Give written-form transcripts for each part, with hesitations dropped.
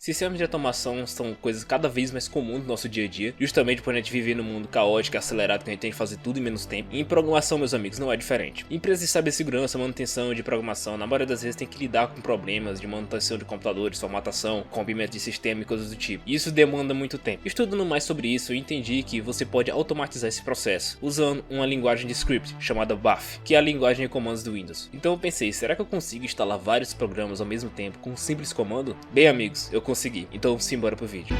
Sistemas de automação são coisas cada vez mais comuns no nosso dia a dia, justamente por a gente viver num mundo caótico e acelerado que a gente tem que fazer tudo em menos tempo. E em programação, meus amigos, não é diferente. Empresas de cibersegurança, manutenção de programação, na maioria das vezes tem que lidar com problemas de manutenção de computadores, formatação, rompimento de sistema e coisas do tipo. E isso demanda muito tempo. Estudando mais sobre isso, eu entendi que você pode automatizar esse processo usando uma linguagem de script chamada BAF, que é a linguagem de comandos do Windows. Então eu pensei, será que eu consigo instalar vários programas ao mesmo tempo com um simples comando? Bem, amigos, eu consegui. Então simbora pro vídeo.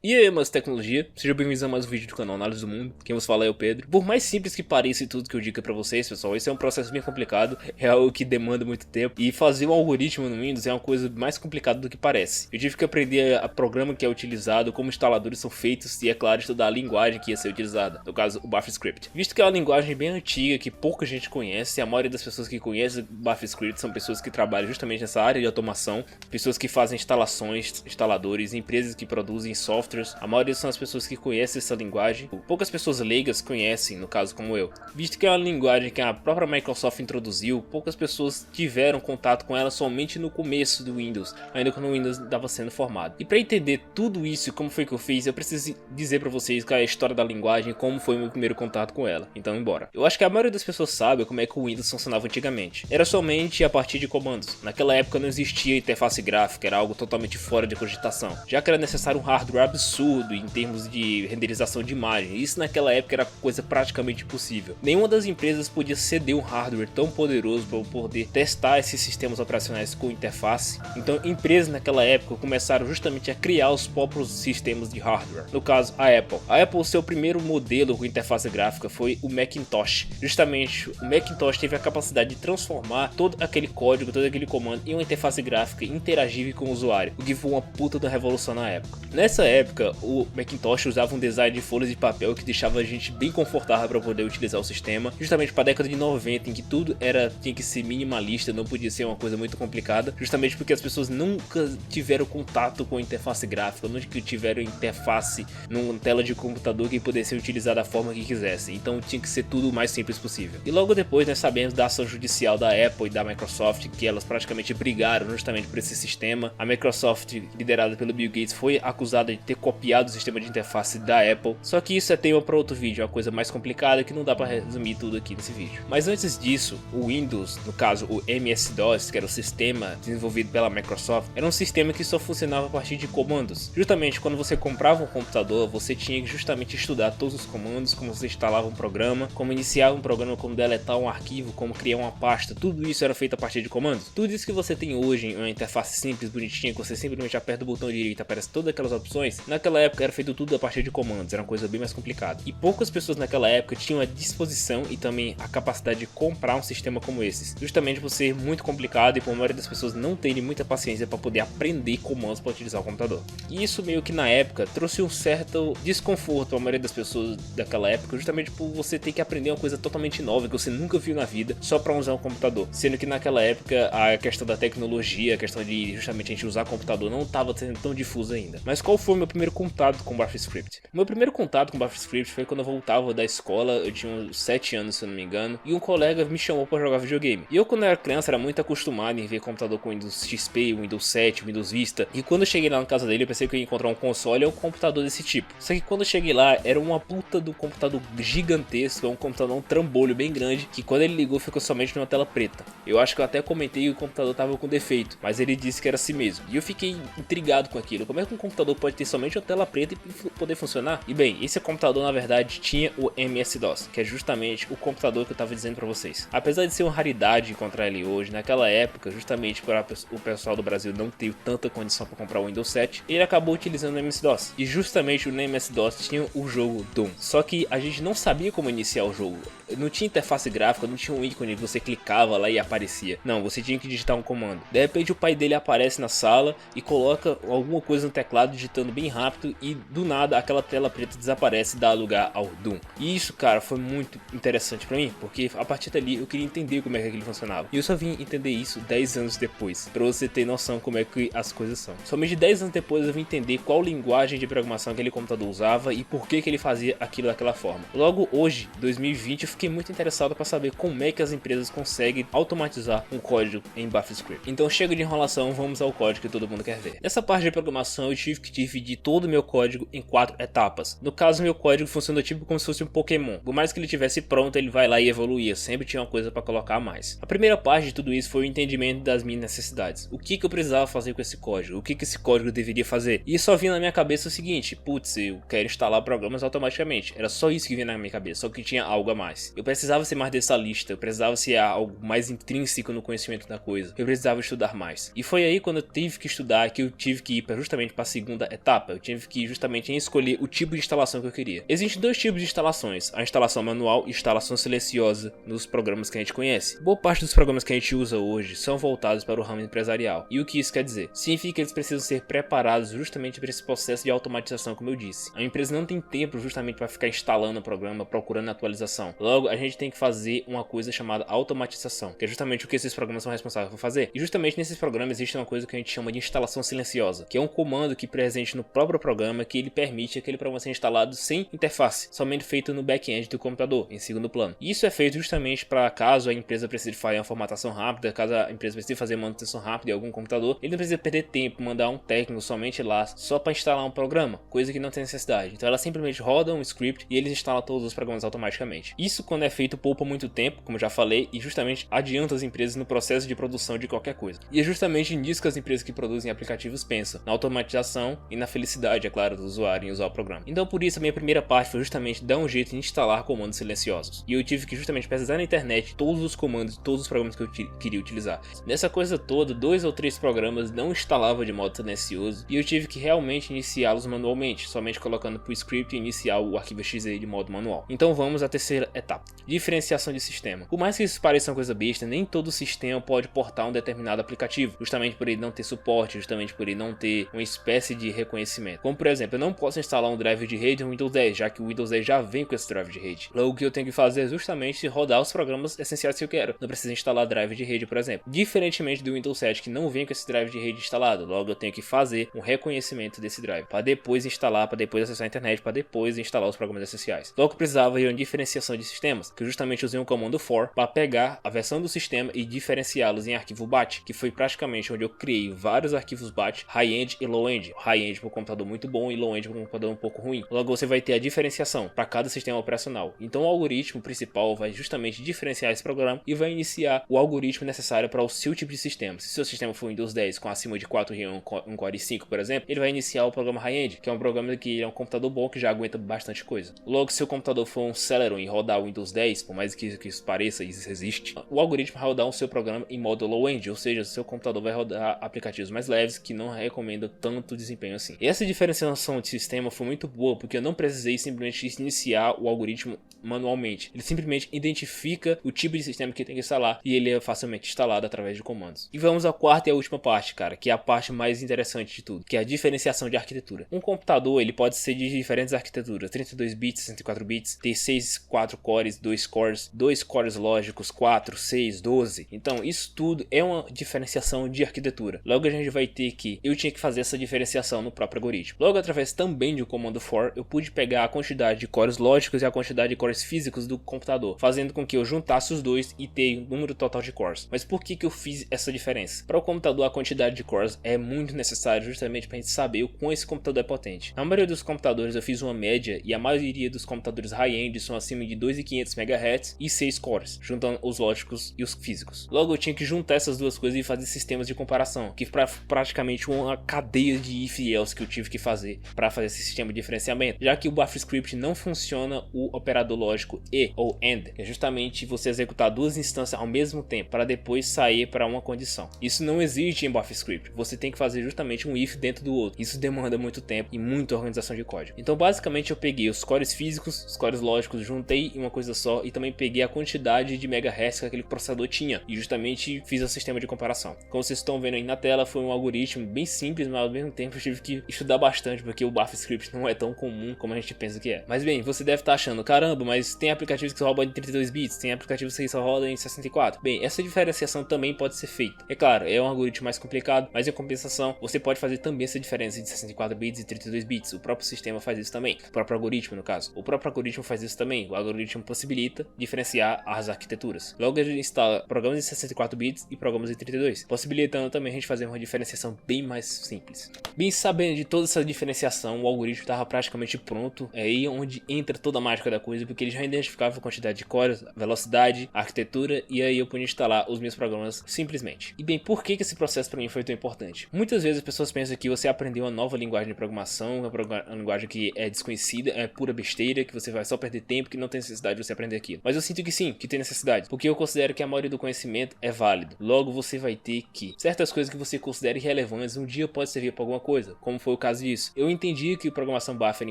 E aí, mas tecnologia, sejam bem-vindos a mais um vídeo do canal Análise do Mundo. Quem vos fala é o Pedro. Por mais simples que pareça e tudo que eu digo pra vocês, pessoal, esse é um processo bem complicado, é algo que demanda muito tempo. E fazer um algoritmo no Windows é uma coisa mais complicada do que parece. Eu tive que aprender a programa que é utilizado, como instaladores são feitos e, é claro, estudar a linguagem que ia ser utilizada, no caso, o BAFScript. Visto que é uma linguagem bem antiga, que pouca gente conhece, a maioria das pessoas que conhecem o BAFScript são pessoas que trabalham justamente nessa área de automação, pessoas que fazem instalações, instaladores, empresas que produzem software. A maioria são as pessoas que conhecem essa linguagem. Poucas pessoas leigas conhecem, no caso como eu. Visto que é uma linguagem que a própria Microsoft introduziu, poucas pessoas tiveram contato com ela somente no começo do Windows, ainda quando o Windows estava sendo formado. E para entender tudo isso e como foi que eu fiz, eu preciso dizer para vocês qual é a história da linguagem e como foi o meu primeiro contato com ela. Então, embora. Eu acho que a maioria das pessoas sabe como é que o Windows funcionava antigamente. Era somente a partir de comandos. Naquela época não existia interface gráfica, era algo totalmente fora de cogitação, já que era necessário um hardware absurdo em termos de renderização de imagem. Isso naquela época era coisa praticamente impossível. Nenhuma das empresas podia ceder um hardware tão poderoso para poder testar esses sistemas operacionais com interface. Então empresas naquela época começaram justamente a criar os próprios sistemas de hardware. No caso, a Apple. A Apple, seu primeiro modelo com interface gráfica foi o Macintosh. Justamente o Macintosh teve a capacidade de transformar todo aquele código, todo aquele comando em uma interface gráfica interagível com o usuário, o que foi uma puta da revolução na época. Nessa época, o Macintosh usava um design de folhas de papel que deixava a gente bem confortável para poder utilizar o sistema, justamente para a década de 90, em que tudo tinha que ser minimalista, não podia ser uma coisa muito complicada, justamente porque as pessoas nunca tiveram contato com a interface gráfica, nunca tiveram interface numa tela de computador que pudesse ser utilizada da forma que quisesse, então tinha que ser tudo o mais simples possível. E logo depois nós sabemos da ação judicial da Apple e da Microsoft, que elas praticamente brigaram justamente por esse sistema. A Microsoft, liderada pelo Bill Gates, foi acusada de ter copiado o sistema de interface da Apple, só que isso é tema para outro vídeo, é uma coisa mais complicada que não dá para resumir tudo aqui nesse vídeo. Mas antes disso, o Windows, no caso o MS-DOS, que era o sistema desenvolvido pela Microsoft, era um sistema que só funcionava a partir de comandos. Justamente quando você comprava um computador, você tinha que justamente estudar todos os comandos, como você instalava um programa, como iniciar um programa, como deletar um arquivo, como criar uma pasta, tudo isso era feito a partir de comandos. Tudo isso que você tem hoje em uma interface simples, bonitinha, que você simplesmente aperta o botão direito e aparece todas aquelas opções, naquela época era feito tudo a partir de comandos, era uma coisa bem mais complicada. E poucas pessoas naquela época tinham a disposição e também a capacidade de comprar um sistema como esses, justamente por ser muito complicado e por a maioria das pessoas não terem muita paciência para poder aprender comandos para utilizar o computador. E isso meio que na época trouxe um certo desconforto para a maioria das pessoas daquela época, justamente por você ter que aprender uma coisa totalmente nova que você nunca viu na vida só para usar um computador, sendo que naquela época a questão da tecnologia, a questão de justamente a gente usar computador não estava sendo tão difusa ainda. Mas qual foi o meu primeiro contato com BAFScript? Meu primeiro contato com BAFScript foi quando eu voltava da escola, eu tinha uns 7 anos se eu não me engano, e um colega me chamou para jogar videogame. E eu quando era criança era muito acostumado em ver computador com Windows XP, Windows 7, Windows Vista, e quando eu cheguei lá na casa dele eu pensei que eu ia encontrar um console ou um computador desse tipo. Só que quando eu cheguei lá era uma puta do computador gigantesco, um computador, um trambolho bem grande, que quando ele ligou ficou somente numa tela preta. Eu acho que eu até comentei que o computador tava com defeito, mas ele disse que era assim mesmo. E eu fiquei intrigado com aquilo, como é que um computador pode ter somente uma tela preta e poder funcionar? E bem, esse computador na verdade tinha o MS-DOS, que é justamente o computador que eu tava dizendo pra vocês. Apesar de ser uma raridade encontrar ele hoje, naquela época, justamente para o pessoal do Brasil não ter tanta condição para comprar o Windows 7, ele acabou utilizando o MS-DOS. E justamente no MS-DOS tinha o jogo Doom. Só que a gente não sabia como iniciar o jogo. Não tinha interface gráfica, não tinha um ícone que você clicava lá e aparecia. Não, você tinha que digitar um comando. De repente o pai dele aparece na sala e coloca alguma coisa no teclado digitando bem rápido e do nada aquela tela preta desaparece e dá lugar ao Doom. E isso, cara, foi muito interessante pra mim, porque a partir dali eu queria entender como é que aquilo funcionava. E eu só vim entender isso 10 anos depois, pra você ter noção como é que as coisas são. Somente 10 anos depois eu vim entender qual linguagem de programação aquele computador usava e por que ele fazia aquilo daquela forma. Logo hoje, 2020, eu fiquei muito interessado para saber como é que as empresas conseguem automatizar um código em BuffScript. Então chega de enrolação, vamos ao código que todo mundo quer ver. Nessa parte de programação eu tive que dividir todo o meu código em 4 etapas. No caso, meu código funciona tipo como se fosse um Pokémon. Por mais que ele tivesse pronto, ele vai lá e evoluía, sempre tinha uma coisa para colocar a mais. A primeira parte de tudo isso foi o entendimento das minhas necessidades. O que eu precisava fazer com esse código? O que esse código deveria fazer? E só vinha na minha cabeça o seguinte: putz, eu quero instalar programas automaticamente. Era só isso que vinha na minha cabeça, só que tinha algo a mais. Eu precisava ser mais detalhista, eu precisava ser algo mais intrínseco no conhecimento da coisa. Eu precisava estudar mais. E foi aí quando eu tive que estudar que eu tive que ir justamente para a segunda etapa. Eu tive que ir justamente em escolher o tipo de instalação que eu queria. Existem dois tipos de instalações: a instalação manual e a instalação silenciosa nos programas que a gente conhece. Boa parte dos programas que a gente usa hoje são voltados para o ramo empresarial. E o que isso quer dizer? Significa que eles precisam ser preparados justamente para esse processo de automatização, como eu disse. A empresa não tem tempo justamente para ficar instalando o programa, procurando atualização. Logo, a gente tem que fazer uma coisa chamada automatização, que é justamente o que esses programas são responsáveis por fazer. E justamente nesses programas existe uma coisa que a gente chama de instalação silenciosa, que é um comando que presente no próprio programa que ele permite aquele programa ser instalado sem interface, somente feito no back-end do computador, em segundo plano. E isso é feito justamente para caso a empresa precise fazer uma formatação rápida, caso a empresa precise fazer manutenção rápida em algum computador, ele não precisa perder tempo, mandar um técnico somente lá só para instalar um programa, coisa que não tem necessidade. Então ela simplesmente roda um script e eles instalam todos os programas automaticamente. Isso, quando é feito, poupa muito tempo, como já falei, e justamente adianta as empresas no processo de produção de qualquer coisa. E é justamente nisso que as empresas que produzem aplicativos pensam, na automatização e na felicidade, é claro, do usuário em usar o programa. Então por isso a minha primeira parte foi justamente dar um jeito de instalar comandos silenciosos. E eu tive que justamente pesquisar na internet todos os comandos, todos os programas que eu queria utilizar. Nessa coisa toda, 2 ou 3 programas não instalavam de modo silencioso e eu tive que realmente iniciá-los manualmente, somente colocando para o script e iniciar o arquivo .exe de modo manual. Então vamos à terceira etapa: diferenciação de sistema. Por mais que isso pareça uma coisa besta, nem todo sistema pode portar um determinado aplicativo, justamente por ele não ter suporte, justamente por ele não ter uma espécie de reconhecimento. Como por exemplo, eu não posso instalar um drive de rede no Windows 10, já que o Windows 10 já vem com esse drive de rede. Logo, o que eu tenho que fazer é justamente rodar os programas essenciais que eu quero. Não preciso instalar drive de rede, por exemplo. Diferentemente do Windows 7, que não vem com esse drive de rede instalado, logo eu tenho que fazer um reconhecimento desse drive, para depois instalar, para depois acessar a internet, para depois instalar os programas essenciais. Logo eu precisava de uma diferenciação de sistemas, que eu justamente usei um comando for para pegar a versão do sistema e diferenciá-los em arquivo BAT, que foi praticamente onde eu criei vários arquivos BAT, high-end e low-end. High-end para um computador muito bom e low-end para um computador um pouco ruim. Logo você vai ter a diferenciação para cada sistema operacional. Então o algoritmo principal vai justamente diferenciar esse programa e vai iniciar o algoritmo necessário para o seu tipo de sistema. Se seu sistema for Windows 10 com acima de 4 RAM, um Core i5, por exemplo, ele vai iniciar o programa high-end, que é um programa que é um computador bom que já aguenta bastante coisa. Logo, se o computador for um Celeron e rodar o Windows 10, por mais que isso pareça, isso existe, o algoritmo vai rodar o seu programa em modo low-end, ou seja, seu computador vai rodar aplicativos mais leves que não recomendam tanto desempenho assim. E essa diferenciação de sistema foi muito boa, porque eu não precisei simplesmente iniciar o algoritmo manualmente. Ele simplesmente identifica o tipo de sistema que tem que instalar e ele é facilmente instalado através de comandos. E vamos à quarta e a última parte, cara, que é a parte mais interessante de tudo, que é a diferenciação de arquitetura. Um computador, ele pode ser de diferentes arquiteturas: 32 bits, 64 bits, ter 6, 4 cores, 2 cores, 2 cores lógicos, 4, 6, 12. Então isso tudo é uma diferenciação de arquitetura. Logo a gente vai ter que, eu tinha que fazer essa diferenciação no próprio algoritmo. Logo, através também do comando for, eu pude pegar a quantidade de cores lógicos e a quantidade de cores físicos do computador, fazendo com que eu juntasse os dois e ter o número total de cores. Mas por que eu fiz essa diferença? Para o computador, a quantidade de cores é muito necessária justamente para a gente saber o quão esse computador é potente. Na maioria dos computadores eu fiz uma média e a maioria dos computadores high-end são acima de 2.500 MHz e 6 cores, juntando os lógicos e os físicos. Logo eu tinha que juntar essas duas coisas e fazer sistemas de comparação, que praticamente uma cadeia de if e else que eu tive que fazer para fazer esse sistema de diferenciamento, já que o BuffScript não funciona o operador lógico e ou AND, que é justamente você executar duas instâncias ao mesmo tempo para depois sair para uma condição. Isso não existe em BuffScript, você tem que fazer justamente um if dentro do outro. Isso demanda muito tempo e muita organização de código. Então basicamente eu peguei os cores físicos, os cores lógicos, juntei em uma coisa só e também peguei a quantidade de megahertz que aquele processador tinha e justamente fiz o sistema de comparação. Como vocês estão vendo aí na tela, foi um algoritmo bem simples, mas ao mesmo tempo eu tive que estudar ajudar bastante, porque o BAFF não é tão comum como a gente pensa que é. Mas bem, você deve estar achando, caramba, mas tem aplicativos que só rodam em 32 bits, tem aplicativos que só rodam em 64. Bem, essa diferenciação também pode ser feita. É claro, é um algoritmo mais complicado, mas em compensação, você pode fazer também essa diferença de 64 bits e 32 bits. O próprio sistema faz isso também, o próprio algoritmo no caso. O próprio algoritmo faz isso também. O algoritmo possibilita diferenciar as arquiteturas. Logo ele instala programas em 64 bits e programas em 32, possibilitando também a gente fazer uma diferenciação bem mais simples. Bem, sabendo de toda essa diferenciação, o algoritmo estava praticamente pronto. É aí onde entra toda a mágica da coisa, porque ele já identificava a quantidade de cores, velocidade, arquitetura, e aí eu podia instalar os meus programas simplesmente. E bem, por que esse processo para mim foi tão importante? Muitas vezes as pessoas pensam que você aprendeu uma nova linguagem de programação, uma linguagem que é desconhecida, é pura besteira, que você vai só perder tempo, que não tem necessidade de você aprender aquilo. Mas eu sinto que sim, que tem necessidade, porque eu considero que a maioria do conhecimento é válido. Logo você vai ter que certas coisas que você considera irrelevantes um dia pode servir para alguma coisa, como foi o caso disso. Eu entendi que programação BAFF era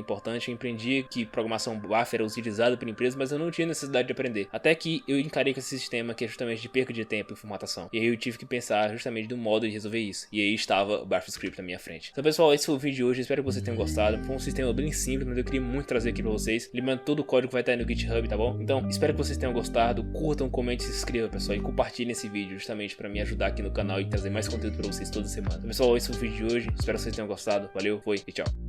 importante, eu entendi que programação BAFF era utilizada por empresas, mas eu não tinha necessidade de aprender. Até que eu encarei com esse sistema que é justamente de perda de tempo e formatação. E aí eu tive que pensar justamente do modo de resolver isso. E aí estava o BAFF na minha frente. Então pessoal, esse foi o vídeo de hoje, espero que vocês tenham gostado. Foi um sistema bem simples, mas eu queria muito trazer aqui para vocês. Lembrando, todo o código vai estar aí no GitHub, tá bom? Então, espero que vocês tenham gostado. Curtam, comentem, se inscrevam, pessoal, e compartilhem esse vídeo justamente para me ajudar aqui no canal e trazer mais conteúdo para vocês toda semana. Então, pessoal, esse foi o vídeo de hoje. Espero que vocês tenham gostado. Valeu, foi e tchau.